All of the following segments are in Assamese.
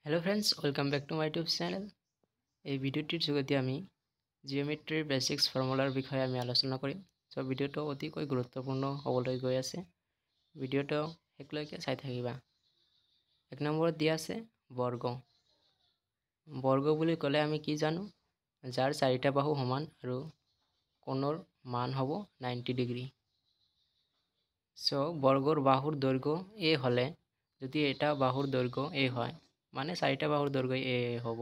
Hello friends welcome back to my YouTube channel. এই ভিডিওটিৰ যোগেদি আমি জিওমেট্ৰিৰ বেসিক্স ফৰ্মুলাৰ বিষয়ে আমি আলোচনা কৰিম। সো ভিডিওটো অতিকৈ গুৰুত্বপূৰ্ণ হ'বলৈ গৈ আছে। ভিডিওটো শেষলৈকে চাই থাকিবা। এক নম্বৰত দিয়া আছে বৰ্গ। বৰ্গ বুলি ক'লে আমি কি জানো, যাৰ চাৰিটা বাহু সমান আৰু কোণৰ মান হ'ব 90 ডিগ্ৰী। সো বৰ্গৰ বাহুৰ দৈৰ্ঘ্য a হ'লে, যদি এটা বাহুৰ দৈৰ্ঘ্য a হয় মানে চাৰিটা বাহুৰ দৈৰ্ঘ্য a হ'ব,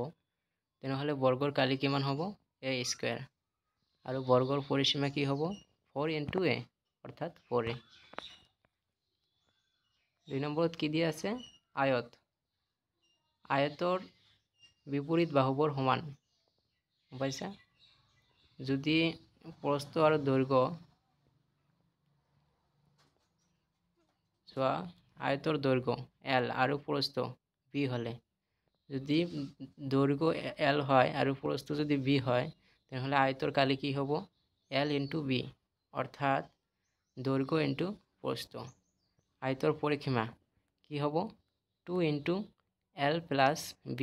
তেনেহ'লে বৰ্গৰ কালি কিমান হ'ব a স্কয়াৰ, আৰু বৰ্গৰ পৰিসীমা কি হ'ব 4 * a অৰ্থাৎ 4a। দুই নম্বৰত কি দিয়া আছে আয়ত। আয়তৰ বিপৰীত বাহুবোৰ সমান, পাইছা? যদি প্ৰস্থ আৰু দৈৰ্ঘ্য চোৱা, আয়তৰ দৈৰ্ঘ্য l আৰু প্ৰস্থ b হ'লে, যদি দৈৰ্ঘ্য l হয় আৰু প্ৰস্থ যদি b হয়, তেনেহ'লে আয়তৰ কালি কি হ'ব l * b অৰ্থাৎ দৈৰ্ঘ্য * প্ৰস্থ। আয়তৰ পৰিসীমা কি হ'ব 2 * l + b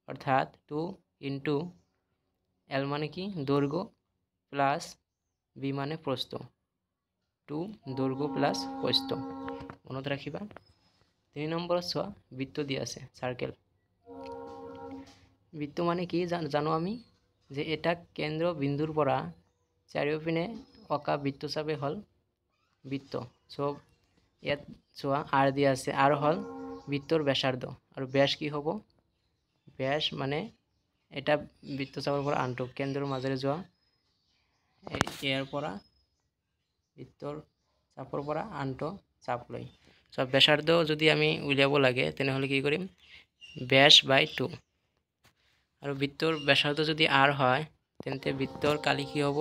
অৰ্থাৎ 2 * l মানে কি দৈৰ্ঘ্য প্লাস b মানে প্ৰস্থ, 2 দৈৰ্ঘ্য প্লাস প্ৰস্থ। মনত ৰাখিবা। 3 নম্বৰত চোৱা, বৃত্ত দিয়া আছে সাৰ্কেল। বৃত্ত মানে কি জানো আমি, যে এটা কেন্দ্ৰ বিন্দুৰ পৰা চাৰিওপিনে অঁকা বৃত্তচাপে হ'ল বৃত্ত। সো ইয়াত চোৱা r দিয়া আছে, r হ'ল বৃত্তৰ ব্যাসাৰ্ধ, আৰু ব্যাস কি হ'ব, ব্যাস মানে এটা বৃত্তচাপৰ পৰা আনটো কেন্দ্ৰৰ মাজেৰে যোৱা ইয়াৰ পৰা বৃত্তৰ চাপৰ পৰা আনটো চাপলৈ। সো ব্যাসাৰ্ধ যদি আমি উলিয়াব লাগে, তেনেহ'লে কি কৰিম ব্যাস বাই 2, আৰু বৃত্তৰ ব্যাসাৰ্ধ যদি r হয়, তেন্তে বৃত্তৰ কালি কি হ'ব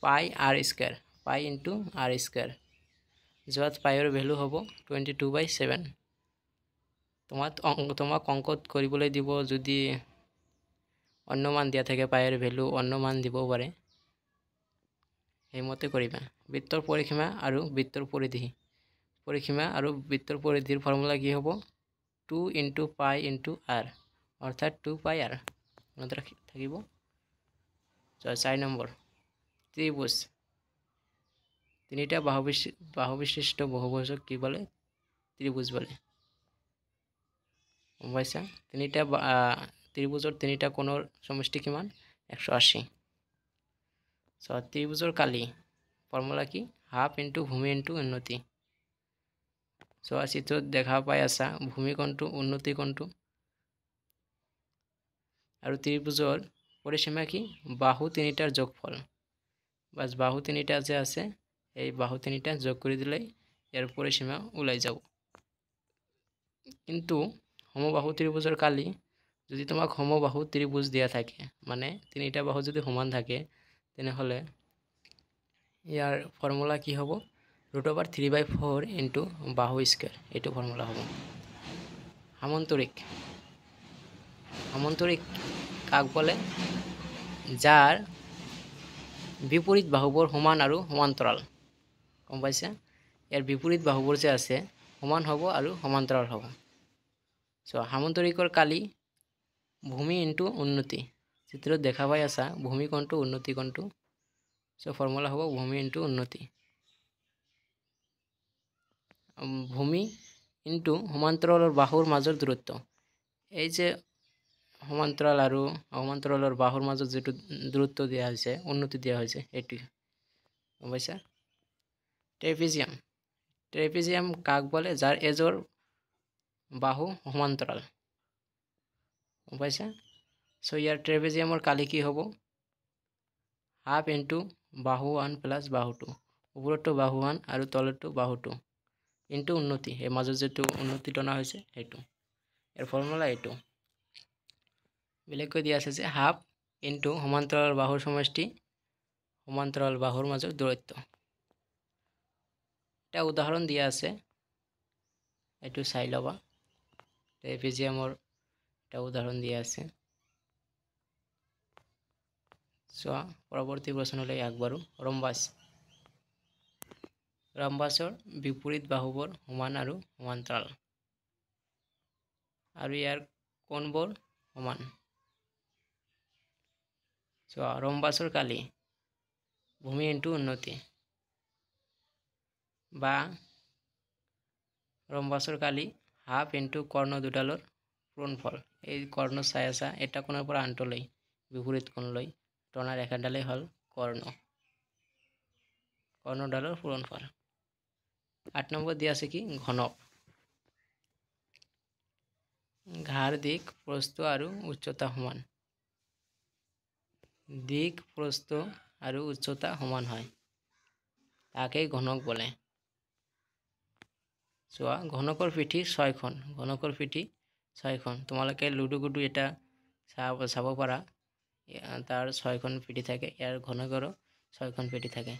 পাই r স্কয়াৰ, পাই * r স্কয়াৰ, য'ত পাইৰ ভ্যালু হ'ব 22/7। তোমাক অংকত কৰিবলৈ দিব, যদি অন্য মান দিয়া থাকে পাইৰ ভ্যালু অন্য মান দিবও পাৰে, সেইমতে কৰিবা। বৃত্তৰ পৰিসীমা আৰু বৃত্তৰ পৰিধি। পৰিসীমা আৰু বৃত্তৰ পৰিধিৰ ফৰ্মুলা কি হ'ব 2 * পাই * r অৰ্থাৎ 2πr। মনত থাকিব। 4 নম্বৰ ত্ৰিভুজ। তিনিটা বাহু বিশিষ্ট বহুভুজক কি বলে ত্ৰিভুজ বলে, পাইছা? তিনিটা ত্ৰিভুজৰ তিনিটা কোণৰ সমষ্টি কিমান 180। সো ত্ৰিভুজৰ কালি ফৰ্মুলা কি হাফ * ভূমি * উন্নতি। সো চিত্ৰত দেখা পাই আছা ভূমি কোণটো উন্নতি কোণটো, আৰু ত্ৰিভুজৰ পৰিসীমা কি বাহু তিনিটাৰ যোগফল। বাস বাহু তিনিটা যে আছে, এই বাহু তিনিটা যোগ কৰি দিলেই ইয়াৰ পৰিসীমা ওলাই যাব। কিন্তু সমবাহু ত্ৰিভুজৰ কালি, যদি তোমাক সমবাহু ত্ৰিভুজ দিয়া থাকে মানে তিনিটা বাহু যদি সমান থাকে, তেনেহ'লে ইয়াৰ ফৰ্মুলা কি হ'ব √3/4 * বাহু স্কয়াৰ, এইটো ফৰ্মুলা হ'ব। সামন্তৰিক। সামন্তৰিক কাক বলে, যাৰ বিপৰীত বাহুবোৰ সমান আৰু সমান্তৰাল, গম পাইছা? ইয়াৰ বিপৰীত বাহুবোৰ যে আছে সমান হ'ব আৰু সমান্তৰাল হ'ব। সো সামন্তৰিকৰ কালি ভূমি * উন্নতি। চিত্ৰত দেখা পাই আছা ভূমি কোণটো উন্নতি কোণটো, সো ফৰ্মুলা হ'ব ভূমি * উন্নতি। ভূমি * সমান্তৰালৰ বাহুৰ মাজৰ দূৰত্ব। এই যে সমান্তৰাল আৰু অসমান্তৰালৰ বাহুৰ মাজত যেটো দূৰত্ব দিয়া হৈছে, উন্নতি দিয়া হৈছে, এইটো গম পাইছা? ট্ৰেপিজিয়াম। ট্ৰেপিজিয়াম কাক বলে, যাৰ এজৰ বাহু সমান্তৰাল, গম পাইছা? সো ইয়াৰ ট্ৰেপিজিয়ামৰ কালি কি হ'ব হাফ * বাহু 1 + বাহু 2, ওপৰতো বাহু 1 আৰু তলতো বাহু 2 * উন্নতি। এই মাজত যেটো উন্নতি টনা হৈছে সেইটো, ইয়াৰ ফৰ্মুলা এইটো। বেলেগকৈ দিয়া আছে যে হাফ * সমান্তৰাল বাহুৰ সমষ্টি সমান্তৰাল বাহুৰ মাজৰ দূৰত্ব। এটা উদাহৰণ দিয়া আছে, এইটো চাই ল'বা। ট্ৰেপিজিয়ামৰ এটা উদাহৰণ দিয়া আছে। চোৱা, পৰৱৰ্তী প্ৰশ্নলৈ আগবাঢ়ো। ৰম্বাস। ৰম্বাসৰ বিপৰীত বাহুবোৰ সমান আৰু সমান্তৰাল, আৰু ইয়াৰ কোণবোৰ সমান। চোৱা ৰম্বাসৰ কালি ভূমি ইনটু উন্নতি বা ৰম্বাসৰ কালি হাফ ইনটু কৰ্ণ দুডালৰ পূৰণফল। এই কৰ্ণ চাই আছা, এটা কোণৰ পৰা আনটোলৈ বিপৰীত কোণলৈ টনা ৰেখাডালেই হ'ল কৰ্ণডালৰ পূৰণফল। 8 নম্বৰ দিয়া আছে কি ঘনক। ঘাৰ দিক প্ৰস্থ আৰু উচ্চতা সমান। দিক প্ৰস্থ আৰু উচ্চতা সমান হয়, তাকেই ঘনক বলে। চোৱা ঘনকৰ পিঠি 6খন, ঘনকৰ পিঠি 6খন। তোমালোকে লুডু গুডু এটা চাব পাৰা, তাৰ 6খন পিঠি থাকে, ইয়াৰ ঘনকৰো 6খন পিঠি থাকে।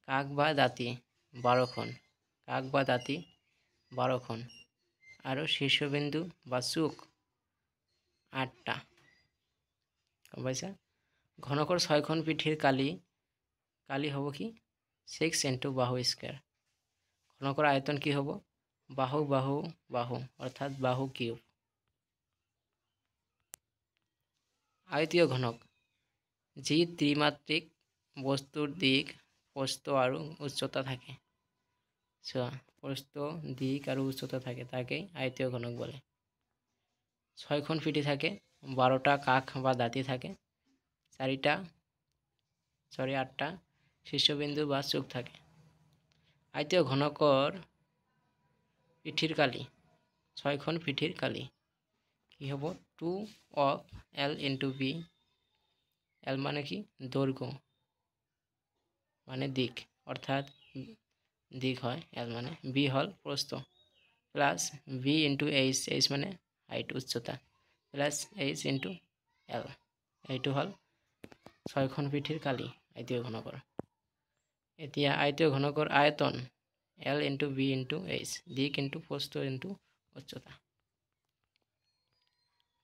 কাক বা দাঁতি 12খন, কাক বা দাঁতি 12খন আৰু শীৰ্ষবিন্দু বা চুক 8টা। গম পাইছা? ঘনকৰ 6খন পিঠিৰ কালি হ'ব কি 6 ইনটু বাহু স্কয়াৰ। ঘনকৰ আয়তন কি হ'ব বাহু বাহু বাহু অৰ্থাৎ বাহু কিউব। আয়তীয় ঘনক যি ত্ৰিমাত্ৰিক বস্তুৰ দিক প্ৰস্থ আৰু উচ্চতা থাকে। চোৱা প্ৰস্থ দিক আৰু উচ্চতা থাকে, তাকেই আয়তীয় ঘনক বলে। 6খন পিঠি থাকে, 12টা কাষ বা দাঁতি থাকে, 8টা শীর্ষবিন্দু বা চুক থাকে। আয়তীয় ঘনকৰ পিঠিৰ কালি 6খন পিঠিৰ কালি কি হ'ব 2 of L into B। L মানে কি দৈর্ঘ্য মানে দিক অর্থাৎ দিক হয় L মানে, B হল প্রস্থ plus B into H, H মানে হাইট উচ্চতা প্লাস H into L। এইটো হল 6খন পিঠিৰ কালি আয়তীয় ঘনকৰ। এতিয়া আয়তীয় ঘনকৰ আয়তন L into B into H, দিক into প্রস্থ into উচ্চতা।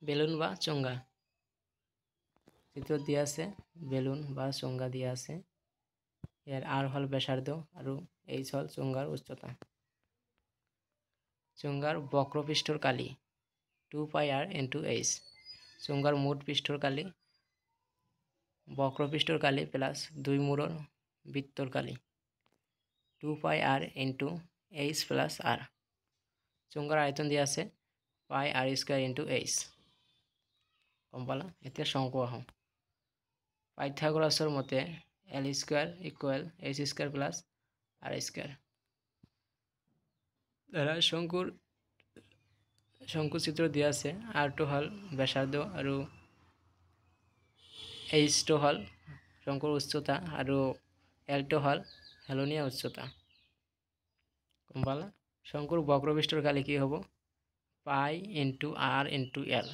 বেলুন বা চোঙা চিত্র দিয়া আছে, বেলুন বা চোঙা দিয়া আছে। এর R হল ব্যাসার্ধ আৰু H হল চোঙাৰ উচ্চতা। চোঙাৰ বক্ৰপৃষ্ঠৰ কালি 2 pi r into H। চোঙাৰ মুঠ পৃষ্ঠৰ কালি বক্ৰপৃষ্ঠৰ কালি প্লাস 2 মূৰৰ বৃত্তৰ কালি 2 pi r into H plus r। চোঙাৰ আয়তন দিয়া আছে pi r square into H। গম পালা? এতিয়া শঙ্কু আহোঁ। পাইথাগোৰাসৰ মতে L square equal H square plus r square। দ্বাৰা শঙ্কু চিত্ৰ দিয়া আছে, r2 হল ব্যাসাৰ্ধ আৰু H2 হল শঙ্কুৰ উচ্চতা আৰু L2 হল হেলনীয়া উচ্চতা। গম পালা? শঙ্কুৰ বক্ৰপৃষ্ঠৰ কালি কি হ'ব পাই ইনটু r ইনটু L।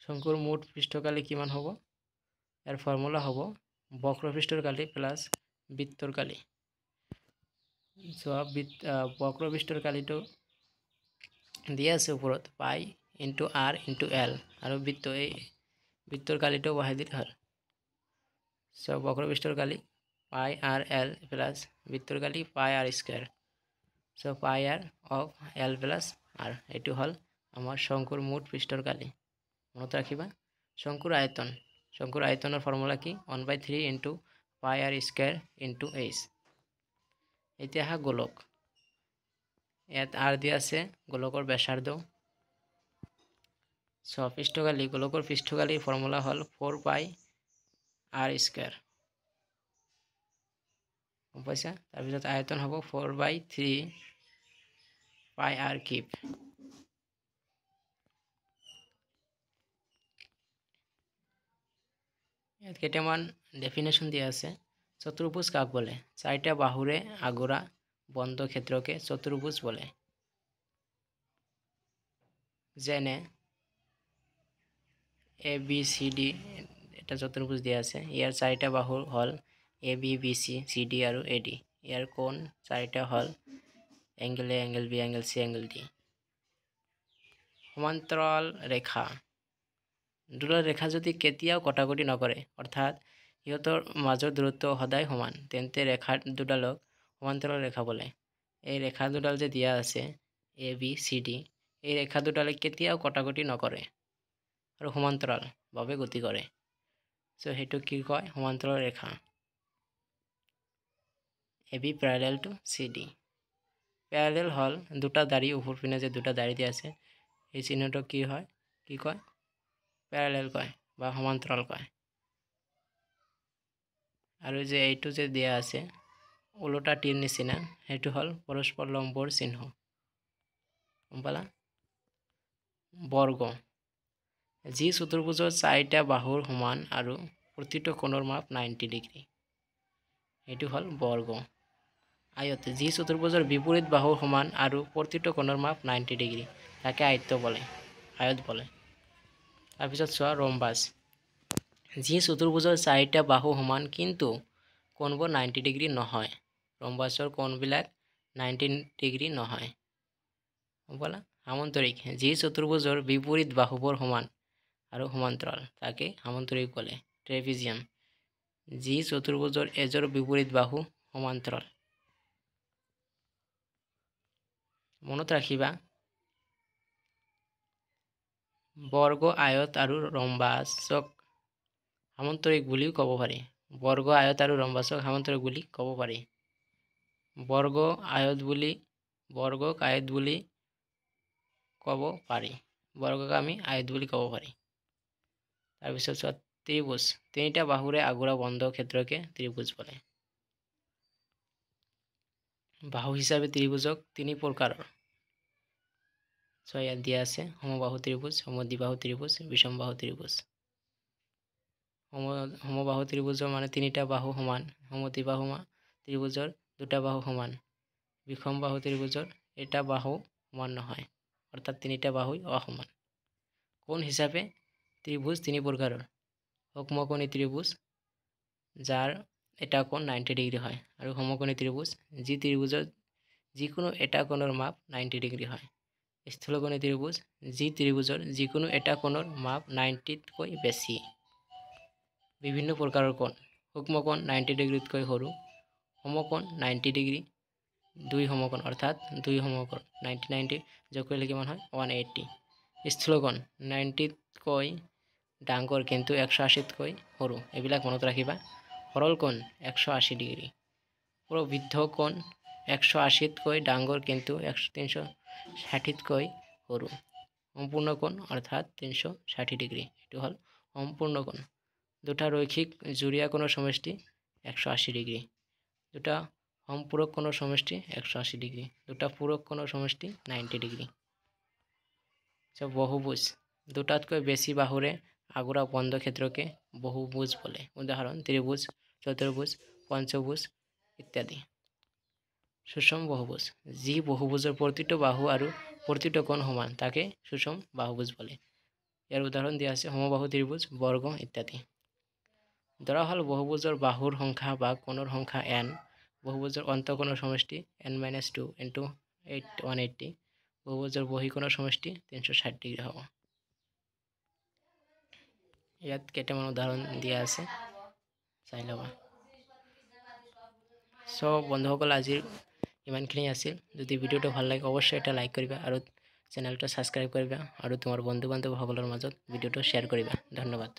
শঙ্কুৰ মুঠ পৃষ্ঠকালি কিমান হ'ব, ইয়াৰ ফৰ্মুলা হ'ব বক্ৰপৃষ্ঠৰ কালি প্লাস বৃত্তৰ কালি। বক্ৰপৃষ্ঠৰ কালিটো দিয়া আছে ওপৰত পাই ইনটু r ইনটু L আৰু বৃত্তৰ কালিটো বহাই দিলে হ'ল। বক্ৰপৃষ্ঠৰ কালি পাই r L প্লাস বৃত্তৰ কালি পাই r স্কয়াৰ। পাই r of L plus r, এইটো হল আমাৰ শঙ্কুৰ মুঠ পৃষ্ঠৰ কালি। মনত ৰাখিবা। শঙ্কুৰ আয়তনৰ ফৰ্মুলা কি 1/3 ইনটু পাই r স্কয়াৰ ইনটু H। এতিয়া আহা গোলক। ইয়াত r দিয়া আছে গোলকৰ ব্যাসাৰ্ধ। পৃষ্ঠকালি গোলকৰ পৃষ্ঠকালিৰ ফৰ্মুলা হল 4 pi r স্কয়াৰ। গম পাইছা? তাৰপিছত আয়তন হ'ব 4/3 pi r কিউব। ইয়াত কেইটামান ডেফিনেশ্যন দিয়া আছে। চতুর্ভুজ কাক বলে? 4টা বাহুৰে আগৰা বন্ধ ক্ষেত্ৰকে চতুৰ্ভুজ বলে। যেনে ABCD এটা চতুৰ্ভুজ দিয়া আছে, ইয়াৰ 4টা বাহু হল AB BC CD আৰু AD। ইয়াৰ কোণ 4টা হল angle A, angle B, angle C, angle D। সমান্তৰাল ৰেখা দুডাল ৰেখা যদি কেতিয়াও কটাকটি নকৰে অৰ্থাৎ ইহঁতৰ মাজৰ দূৰত্ব সদায় সমান, তেন্তে ৰেখা দুডালক সমান্তৰাল ৰেখা বলে। এই ৰেখা দুডাল যে দিয়া আছে ABCD, এই ৰেখা দুটালে কেতিয়াও কটাকটি নকৰে আৰু সমান্তৰালভাৱে গতি কৰে। সো সেইটো কি কয়? সমান্তৰাল ৰেখা। AB parallel to CD। Parallel হল দুটা দাড়ি উপর পিনে যে দুটা দাড়ি দিয়ে আছে এই চিহ্নটো কি হয়? কি কয়? প্যারালাল কয় বা সমান্তরাল কয়। আৰু যে এইটো যে দিয়া আছে উল্টা টিৰ নিচিনা সেইটো হল পৰস্পৰ লম্বৰ চিহ্ন। গম পালা? বৰ্গ। যি চতুৰ্ভুজৰ চাৰিটা বাহুৰ সমান আৰু প্ৰতিটো কোণৰ মাপ 90 ডিগ্ৰী এইটো হল বৰ্গ। আয়ত। যি চতুৰ্ভুজৰ বিপৰীত বাহুৰ সমান আৰু প্ৰতিটো কোণৰ মাপ 90 ডিগ্ৰী তাকে আয়ত বলে, আয়ত বলে। তাৰপিছত চোৱা ৰম্বাস। যি চতুৰ্ভুজৰ চাৰিটা বাহু সমান কিন্তু কোণবোৰ 90 ডিগ্ৰী নহয়। ৰম্বাসৰ কোণবিলাক 90 ডিগ্ৰী নহয়। গম পালা? সামন্তৰিক। যি চতুৰ্ভুজৰ বিপৰীত বাহুবোৰ সমান আৰু সমান্তৰাল তাকে সামন্তৰিক বলে। ট্ৰেপিজিয়াম। যি চতুৰ্ভুজৰ এজৰ বিপৰীত বাহু সমান্তৰাল। মনত ৰাখিবা বৰ্গ, আয়ত আৰু ৰম্বাসক সামন্তৰিক বুলিও ক'ব পাৰি। বৰ্গ, আয়ত আৰু ৰম্বাসক সামন্তৰিক বুলি ক'ব পাৰি। বৰ্গক আয়ত বুলি ক'ব পাৰি। বৰ্গক আমি আয়ত বুলি ক'ব পাৰি। তাৰপিছত চোৱা ত্ৰিভুজ। তিনিটা বাহুৰে আগুৰা বন্ধ ক্ষেত্ৰকে ত্ৰিভুজ বলে। বাহু হিচাপে ত্ৰিভুজক তিনি প্ৰকাৰৰ। ইয়াত দিয়া আছে সমবাহু ত্ৰিভুজ, সমদ্বিবাহু ত্ৰিভুজ, বিষমবাহু ত্ৰিভুজ। সমবাহু ত্ৰিভুজৰ মানে তিনিটা বাহু সমান, সমদ্বিবাহু ত্ৰিভুজৰ দুটা বাহু সমান, বিষমবাহু ত্ৰিভুজৰ এটা বাহু সমান নহয়, অৰ্থাৎ তিনিটা বাহুই অসমান। কোণ হিচাপে ত্ৰিভুজ তিনি প্ৰকাৰৰ। সূক্ষ্মকোণী ত্ৰিভুজ যাৰ এটা কোণ 90 ডিগ্ৰী হয়, আৰু সমকোণী ত্ৰিভুজ যি ত্ৰিভুজৰ যিকোনো এটা কোণৰ মাপ 90 ডিগ্ৰী হয়। স্থূলকোণী ত্ৰিভুজ যি ত্ৰিভুজৰ যিকোনো এটা কোণৰ মাপ 90তকৈ বেছি। বিভিন্ন প্ৰকাৰৰ কোণ। সূক্ষ্মকোণ 90 ডিগ্ৰীতকৈ সৰু, সমকোণ 90 ডিগ্ৰী, দুই সমকোণ অৰ্থাৎ দুই সমকোণ 90 যোগ কৰিলে কিমান হয়? 180। স্থূলকোণ 90তকৈ ডাঙৰ কিন্তু 180তকৈ সৰু, এইবিলাক মনত ৰাখিবা। সৰল কোণ 180 ডিগ্ৰী। প্ৰবৃদ্ধ কোণ 180তকৈ ডাঙৰ কিন্তু 360তকৈ সৰু। সম্পূৰ্ণ কোণ অৰ্থাৎ 360 ডিগ্ৰী, এইটো হ'ল সম্পূৰ্ণ কোণ। দুটা ৰৈখিক জুৰীয়া কোণৰ সমষ্টি 180 ডিগ্ৰী। দুটা সম্পূৰক কোণৰ সমষ্টি 180 ডিগ্ৰী। দুটা পূৰক কোণৰ সমষ্টি 90 ডিগ্ৰী। বহুভুজ। দুটাতকৈ বেছি বাহুৰে আগুৰা বন্ধ ক্ষেত্ৰকে বহুভুজ বলে। উদাহৰণ ত্ৰিভুজ, চতুৰ্ভুজ, পঞ্চভুজ ইত্যাদি। সুষম বহুভুজ। যি বহুভুজৰ প্ৰতিটো বাহু আৰু প্ৰতিটো কোণ সমান তাকে সুষম বাহুভুজ বলে। ইয়াৰ উদাহৰণ দিয়া আছে সমবাহু ত্ৰিভুজ, বৰ্গ ইত্যাদি। ধৰা হল বহুভুজৰ বাহুৰ সংখ্যা বা কোণৰ সংখ্যা n, বহুভুজৰ অন্তঃকোণৰ সমষ্টি n-2 × 180, বহুভুজৰ বহিঃকোণৰ সমষ্টি 360 ডিগ্ৰী হ'ব। ইয়াত কেইটামান উদাহৰণ দিয়া আছে, চাই ল'বা। বন্ধুসকল আজিৰ ইমানখিনি আছিল। যদি ভিডিঅ'টো ভাল লাগে অৱশ্যই এটা লাইক কৰিবা আৰু চেনেলটো ছাবস্ক্ৰাইব কৰিবা আৰু তোমাৰ বন্ধু বান্ধৱসকলৰ মাজত ভিডিঅ'টো শ্বেয়াৰ কৰিবা। ধন্যবাদ।